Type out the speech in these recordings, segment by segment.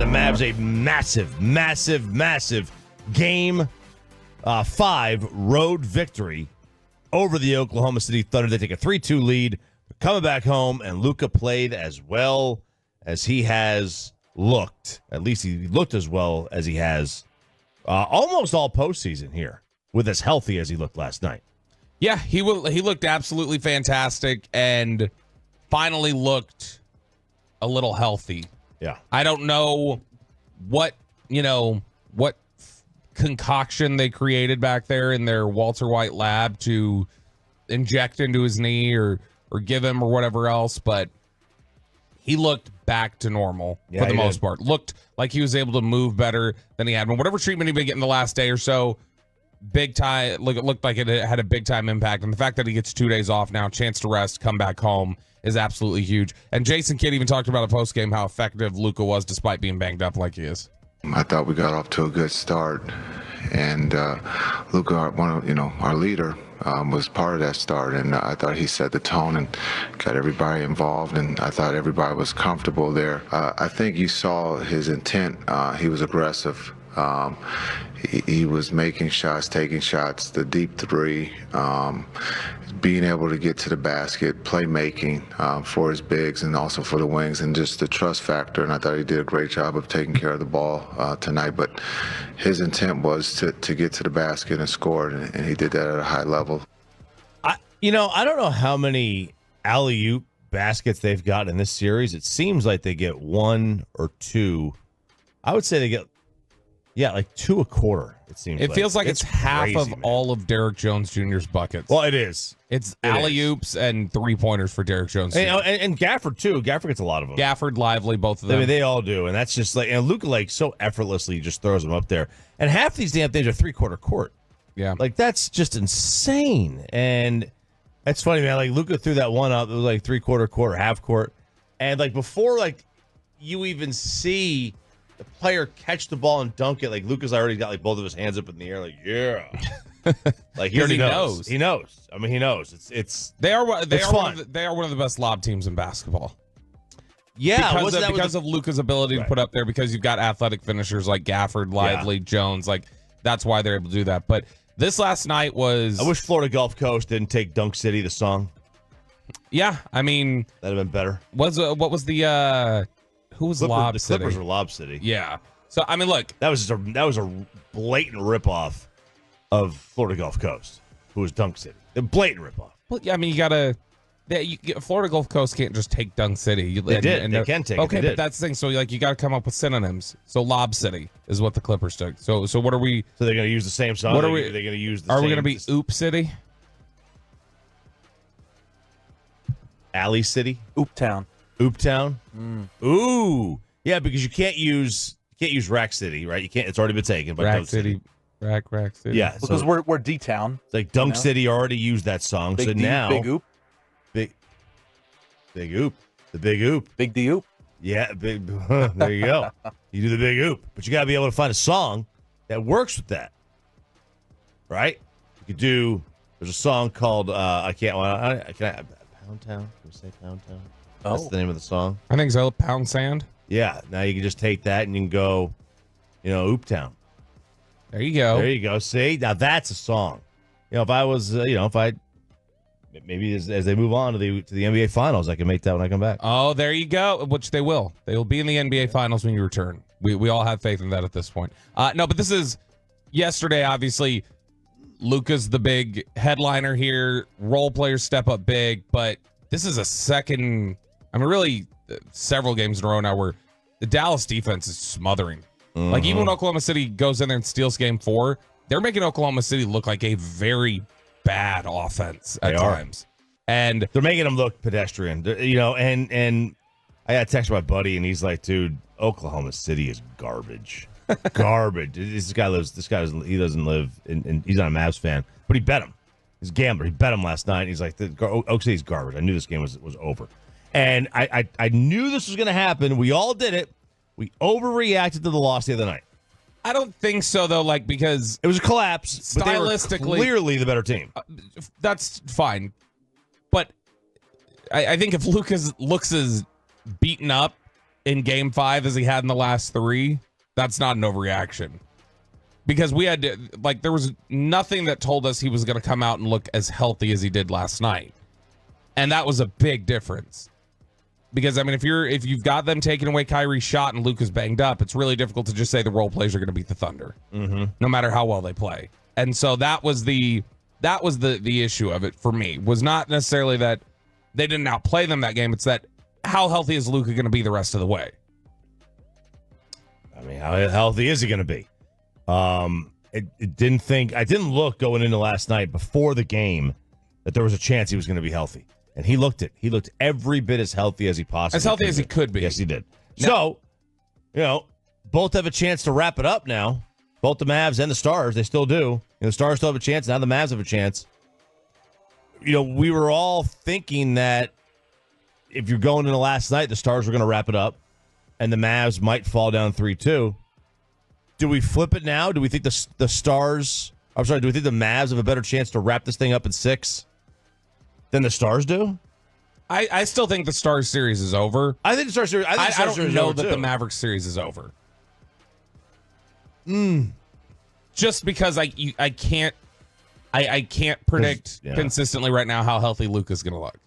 Mavs a massive game 5 road victory over the Oklahoma City Thunder. They take a 3-2 lead. They're coming back home, and Luka played as well as he has looked. At least he looked as well as he has almost all postseason here, with as healthy as he looked last night. Yeah, he looked absolutely fantastic and finally looked a little healthy. Yeah. I don't know what concoction they created back there in their Walter White lab to inject into his knee or give him or whatever else, but he looked back to normal for the most part. Looked like he was able to move better than he had been. Whatever treatment he'd been getting the last day or so, big time. It looked like it had a big time impact. And the fact that he gets 2 days off now, chance to rest, come back home, is absolutely huge. And Jason Kidd even talked about a post game how effective Luka was despite being banged up like he is. I thought we got off to a good start, and Luka, our leader, was part of that start, and I thought he set the tone and got everybody involved, and I thought everybody was comfortable there. I think you saw his intent. He was aggressive. He was making shots, taking shots, the deep three, being able to get to the basket, playmaking for his bigs and also for the wings, and just the trust factor. And I thought he did a great job of taking care of the ball tonight. But his intent was to get to the basket and score, and he did that at a high level. I don't know how many alley-oop baskets they've got in this series. It seems like they get 1 or 2. I would say they get like 2 a quarter, it seems like. It feels like it's half crazy, of man. all of Derrick Jones Jr.'s buckets. Well, it is. It's alley-oops and three-pointers for Derrick Jones Jr. And Gafford, too. Gafford gets a lot of them. Gafford, Lively, both of them. I mean, they all do. And that's just and Luka, so effortlessly just throws them up there. And half these damn things are three-quarter court. Yeah. That's just insane. And that's funny, man. Luka threw that one up. It was three-quarter court, half court. And, before, you even see the player catch the ball and dunk it, Luka's already got both of his hands up in the air, yeah. He already knows. He knows. I mean, he knows. They are one of the best lob teams in basketball. Yeah, because of Luka's ability to put up there, because you've got athletic finishers like Gafford, Lively, Jones. That's why they're able to do that. But this last night was. I wish Florida Gulf Coast didn't take Dunk City, the song. Yeah, I mean, that'd have been better. What was the? Who was Lob City? The Clippers were Lob City. Yeah. So I mean, look, that was a blatant ripoff of Florida Gulf Coast, who was Dunk City. A blatant ripoff. Well, yeah, I mean, Florida Gulf Coast can't just take Dunk City. They can take it. Okay, but that's the thing. So you got to come up with synonyms. So Lob City is what the Clippers took. So what are we? So they're going to use the same song. What are we? They're going to use. Are we going to be Oop City? Alley City. Oop Town. Ooptown? Ooh. Yeah, because you can't use Rack City, right? You can't. It's already been taken by Rack City. Rack City. Yeah. Because we're D-Town. It's Dunk City already used that song. Big so D, now Big Oop. Big Oop. The Big Oop. Big D Oop. Yeah, big there you go. You do the Big Oop. But you gotta be able to find a song that works with that. Right? You could do there's a song called Pound Town. Can we say Pound Town? That's the name of the song. I think so. Pound Sand. Yeah. Now you can just take that and you can go, Ooptown. There you go. There you go. See, now that's a song. If I was, maybe as they move on to the NBA Finals, I can make that when I come back. Oh, there you go. Which they will. They will be in the NBA Finals when you return. We all have faith in that at this point. No, but this is yesterday. Obviously, Luka's the big headliner here. Role players step up big, but this is a second. I mean, really, several games in a row now where the Dallas defense is smothering. Mm-hmm. Even when Oklahoma City goes in there and steals game 4, they're making Oklahoma City look like a very bad offense at times. And they're making them look pedestrian. And I got a text from my buddy, and he's like, dude, Oklahoma City is garbage. Garbage. He doesn't live in he's not a Mavs fan, but he bet him. He's a gambler. He bet him last night. And he's like, Oak City's garbage. I knew this game was over. And I knew this was going to happen. We all did it. We overreacted to the loss the other night. I don't think so, though, because it was a collapse. Stylistically, but they were clearly the better team. That's fine. But I think if Lucas looks as beaten up in game 5 as he had in the last 3, that's not an overreaction. Because we had to, like, there was nothing that told us he was going to come out and look as healthy as he did last night. And that was a big difference. Because, I mean, if you've got them taking away Kyrie's shot and Luka's banged up, it's really difficult to just say the role players are going to beat the Thunder, no matter how well they play. And so that was the issue of it for me. Was not necessarily that they didn't outplay them that game. It's that how healthy is Luka going to be the rest of the way? I mean, how healthy is he going to be? I didn't look going into last night before the game that there was a chance he was going to be healthy. And he looked it. He looked every bit as healthy as he possibly as healthy as he could be. Yes, he did. Now, So, both have a chance to wrap it up now. Both the Mavs and the Stars, they still do. The Stars still have a chance. Now the Mavs have a chance. We were all thinking that if you're going into last night, the Stars were going to wrap it up, and the Mavs might fall down 3-2. Do we flip it now? Do we think the Stars? I'm sorry. Do we think the Mavs have a better chance to wrap this thing up in 6 than the Stars do? I still think the Stars series is over. I think the Stars series. I don't know that the Mavericks series is over. Just because I can't predict consistently right now how healthy Luka's going to look.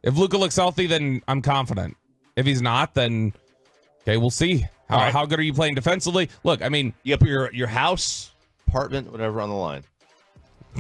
If Luka looks healthy, then I'm confident. If he's not, then okay, we'll see. How good are you playing defensively? Look, I mean, you put your house, apartment, whatever on the line.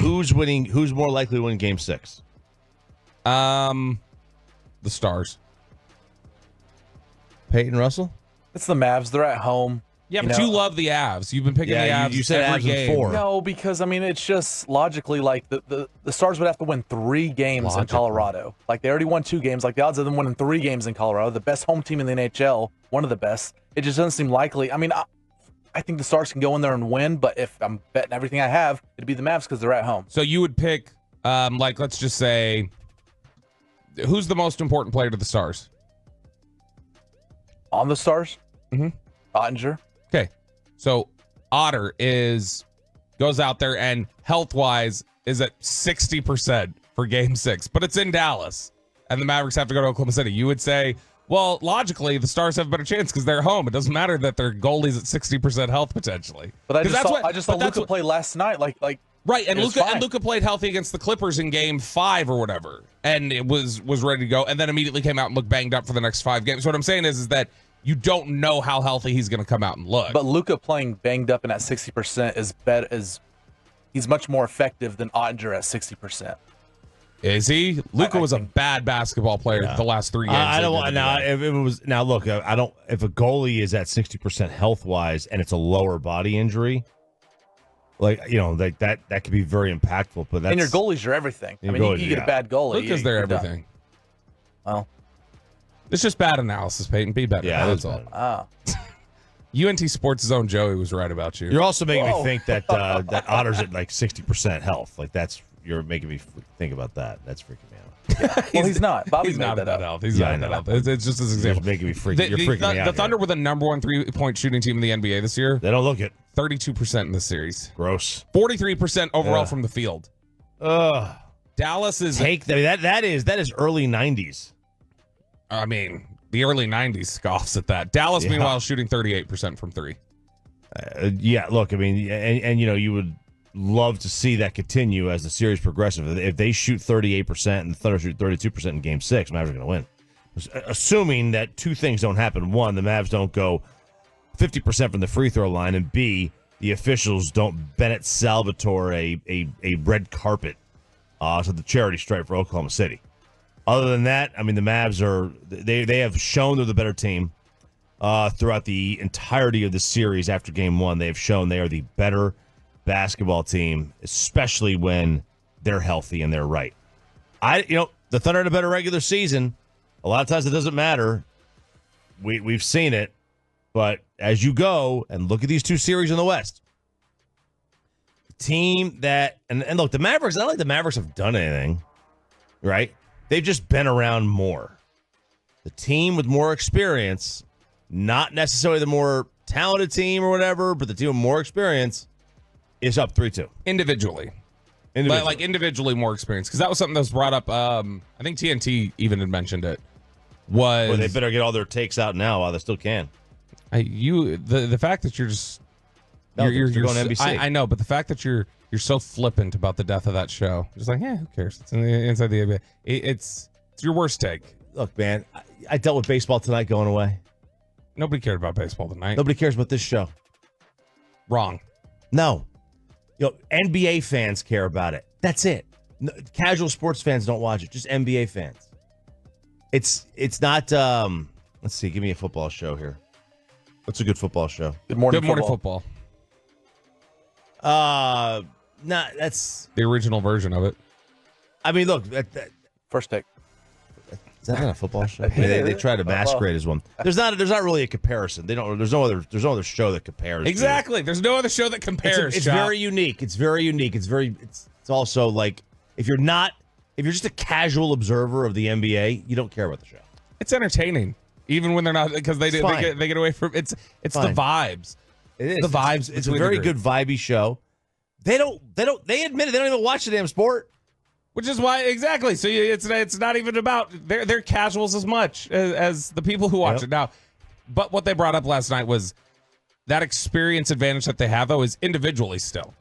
Who's winning? Who's more likely to win Game 6? The Stars. Peyton Russell? It's the Mavs. They're at home. Yeah, but you love the Avs. You've been picking the Avs. You said every Avs in game. 4. No, because I mean it's just logically like the Stars would have to win 3 games in Colorado. Like they already won 2 games. Like the odds of them winning 3 games in Colorado, the best home team in the NHL, one of the best. It just doesn't seem likely. I mean, I think the Stars can go in there and win, but if I'm betting everything I have, it'd be the Mavs because they're at home. So you would pick, like let's just say, who's the most important player to the Stars? On the Stars? Mm-hmm. Ottinger. Okay. So Otter goes out there and health-wise is at 60% for Game 6, but it's in Dallas, and the Mavericks have to go to Oklahoma City. You would say, well, logically, the Stars have a better chance because they're home. It doesn't matter that their goalie's at 60% health potentially. But I just saw Luka play last night. Like right, and Luka played healthy against the Clippers in Game 5 or whatever, and it was ready to go, and then immediately came out and looked banged up for the next 5 games. So what I'm saying is that you don't know how healthy he's going to come out and look. But Luka playing banged up and at 60% is better. He's much more effective than Ottinger at 60%. Is he? Luka was a bad basketball player the last 3 games. I don't want now. If it was now, look, I don't. If a goalie is at 60% health wise and it's a lower body injury, like like that could be very impactful. But that's, and your goalie's your everything. I mean, you get a bad goalie. Luka's their everything. Well, it's just bad analysis, Peyton. Be better. Yeah, that's all. UNT Sports Zone Joey was right about you. You're also making me think that that Otter's at like 60% health. Like you're making me think about that. That's freaking me out. Well, he's not. Bobby's He's not made at that that up. health. He's not at that health. It's just this example. You're making me freak. You're freaking me out. The Thunder were the number 1 3-point shooting team in the NBA this year. They don't look it. 32% in this series. Gross. 43% overall from the field. Dallas is that is early 90s. I mean, the early 90s scoffs at that. Dallas, meanwhile, shooting 38% from 3. Look, I mean, and you would love to see that continue as the series progresses. If they shoot 38% and the Thunder shoot 32% in Game 6, Mavs are going to win. Assuming that 2 things don't happen. 1, the Mavs don't go 50% from the free throw line, and B, the officials don't Bennett Salvatore a red carpet to the charity stripe for Oklahoma City. Other than that, I mean, the Mavs they have shown they're the better team throughout the entirety of the series. After Game 1, they have shown they are the better basketball team, especially when they're healthy and they're right. The Thunder had a better regular season. A lot of times it doesn't matter. We've seen it, but as you go and look at these 2 series in the West, the team that and look, the Mavericks. Not like the Mavericks have done anything, right? They've just been around more. The team with more experience, not necessarily the more talented team or whatever, but the team with more experience is up 3-2. Individually. Like individually more experience. Because that was something that was brought up. I think TNT even had mentioned it. was Well, they better get all their takes out now while they still can. the fact that you're just you're going to NBC. I know, but the fact that you're so flippant about the death of that show, just like, who cares? It's inside the NBA. It's your worst take. Look, man, I dealt with baseball tonight going away. Nobody cared about baseball tonight. Nobody cares about this show. Wrong. No. NBA fans care about it. That's it. No, casual sports fans don't watch it. Just NBA fans. It's not. Let's see. Give me a football show here. What's a good football show? Good morning football. That's the original version of it. I mean, look. First take. Is that not a football show? I mean, they try to masquerade as one. There's not really a comparison. There's no other show that compares. Exactly. There's no other show that compares. It's very unique. It's very unique. It's also like if you're just a casual observer of the NBA, you don't care about the show. It's entertaining, even when they're not, because they get away from it's the vibes. It is the vibes. It's a very good vibey show. They admit it. They don't even watch the damn sport. Which is why, exactly. So it's not even about, they're casuals as much as the people who watch it now. But what they brought up last night was that experience advantage that they have, though, is individually still.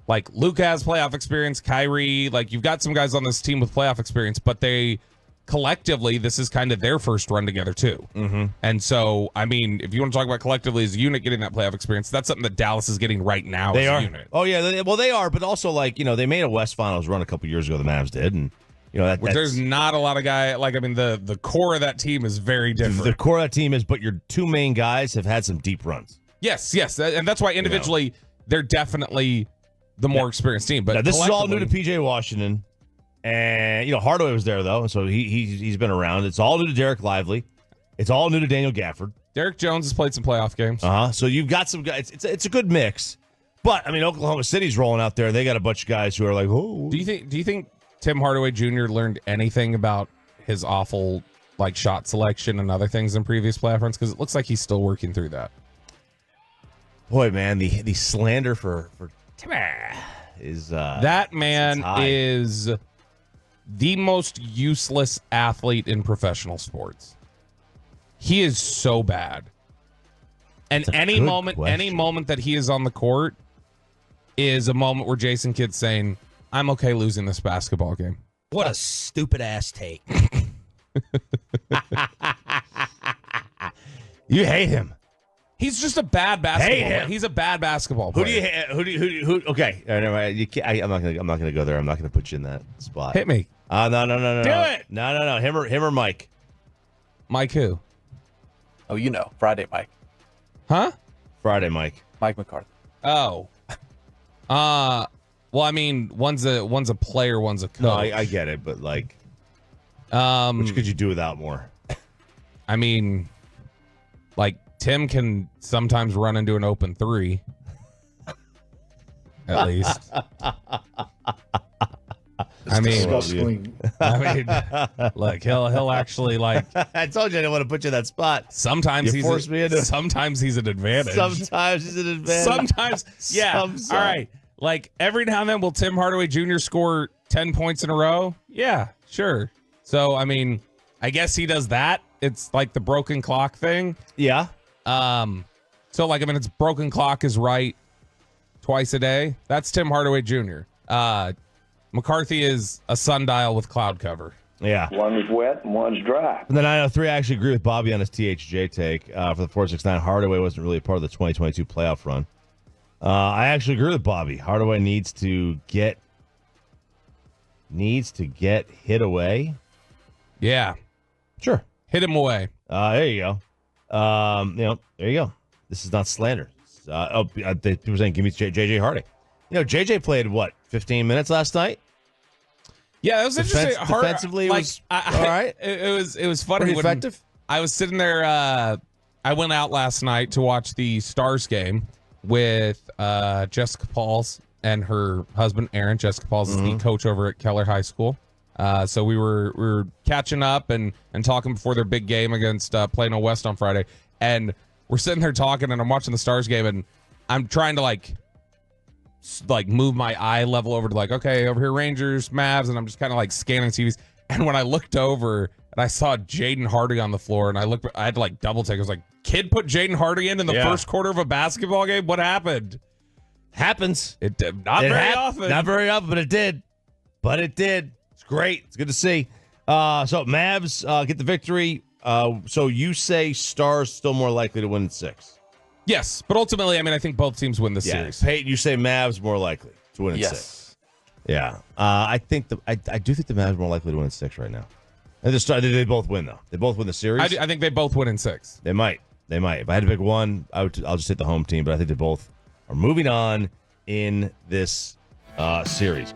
Like, Luka has playoff experience, Kyrie, like, you've got some guys on this team with playoff experience, but they, collectively, this is kind of their first run together, too. Mm-hmm. And so, I mean, if you want to talk about collectively as a unit getting that playoff experience, that's something that Dallas is getting right now as a unit. Oh, yeah. They are, but also, like, they made a West Finals run a couple years ago, the Mavs did, and, there's not a lot of guys, like, I mean, the core of that team is very different. The core of that team is, but your two main guys have had some deep runs. Yes, and that's why individually, they're definitely the more experienced team. But now, this is all new to PJ Washington. And, Hardaway was there, though, so he's been around. It's all new to Derek Lively. It's all new to Daniel Gafford. Derek Jones has played some playoff games. So you've got some guys. It's a good mix. But, I mean, Oklahoma City's rolling out there. They got a bunch of guys who are like, oh. Do you think Tim Hardaway Jr. learned anything about his awful, like, shot selection and other things in previous playoff runs? Because it looks like he's still working through that. Boy, man, the slander for Tim is that man is the most useless athlete in professional sports. He is so bad. And any moment that he is on the court is a moment where Jason Kidd's saying, I'm okay losing this basketball game. What a stupid ass take. You hate him. He's just a bad basketball player. He's a bad basketball player. Who okay. I'm not gonna go there. I'm not gonna put you in that spot. Hit me. No. Do it. No. Him or Mike. Mike who? Oh, Friday Mike. Huh? Friday Mike. Mike McCarthy. Oh. Well, I mean, one's a player, one's a coach. No, I get it, but like, which could you do without more? I mean, like, Tim can sometimes run into an open three. At least. I mean, look, he'll actually, like. I told you I didn't want to put you in that spot. Sometimes sometimes he's an advantage. Sometimes he's an advantage. Sometimes, yeah. All right. Like, every now and then, will Tim Hardaway Jr. score 10 points in a row? Yeah, sure. So, I mean, I guess he does that. It's like the broken clock thing. Yeah. So, like, I mean, it's broken clock is right twice a day. That's Tim Hardaway Jr. McCarthy is a sundial with cloud cover. Yeah. One's wet and one's dry. And then 903, I actually agree with Bobby on his THJ take. For the 469, Hardaway wasn't really a part of the 2022 playoff run. I actually agree with Bobby. Hardaway needs to get hit away. Yeah. Sure. Hit him away. There you go. There you go. This is not slander. People were saying, give me JJ Hardy. JJ played, 15 minutes last night? Yeah, that was interesting. Defensively, like, was all right. It was funny. Pretty effective. I was sitting there. I went out last night to watch the Stars game with Jessica Pauls and her husband Aaron. Jessica Pauls is the coach over at Keller High School. So we were catching up and talking before their big game against Plano West on Friday. And we're sitting there talking, and I'm watching the Stars game, and I'm trying to like move my eye level over to okay, over here Rangers, Mavs, and I'm just kind of like scanning TVs. And when I looked over and I saw Jaden Hardy on the floor, and I had to like double take. I was like, kid put Jaden Hardy in the first quarter of a basketball game? What happened? Happens. Not very often. Not very often, but it did. It's great. It's good to see. So Mavs get the victory. So you say Stars still more likely to win in 6? Yes, but ultimately, I mean, I think both teams win the series. Peyton, you say Mavs more likely to win in 6. Yeah. I think I do think the Mavs are more likely to win in 6 right now. And they both win, though. They both win the series. I think they both win in 6. They might. If I had to pick one, I'll just take the home team, but I think they both are moving on in this series.